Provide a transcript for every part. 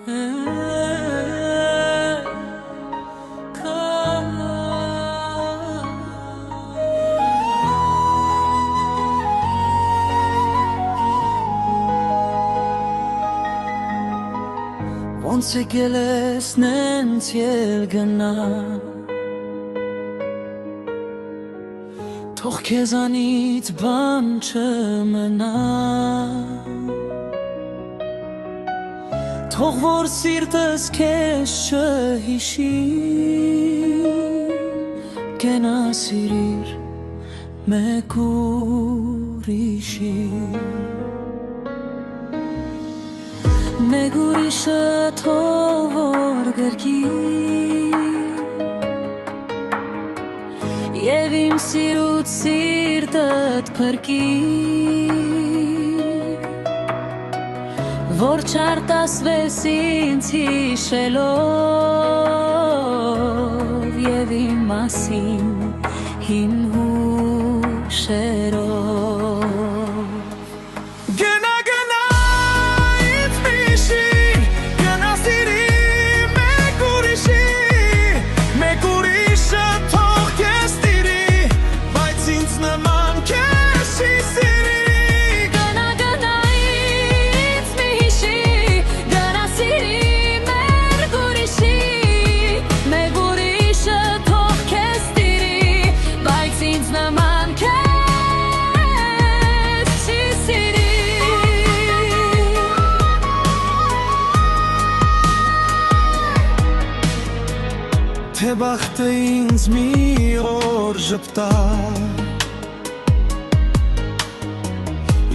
Ոնց եկել ես նենց ելգնա Թող քեզանից բան չմնա Թող որ սիրտս քեզ չհիշի Կենա սիրիր մեկ ուրիշի Մեկ ուրիշը թող գրկի Եվ իմ սիրուց սիրտդ փրկի Որ չարտասվես ինձ հիշելով Եվ իմ մասին հին հուշերով Թե բախտը ինձ մի օր ժպտա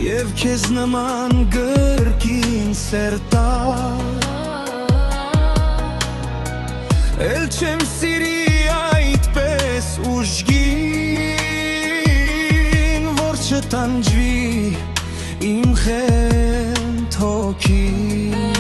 Եվ քեզ նման գրկին սեր տա Էլ չեմ սիրի այդպես ուժգին Որ չտանջվի իմ խենթ հոգին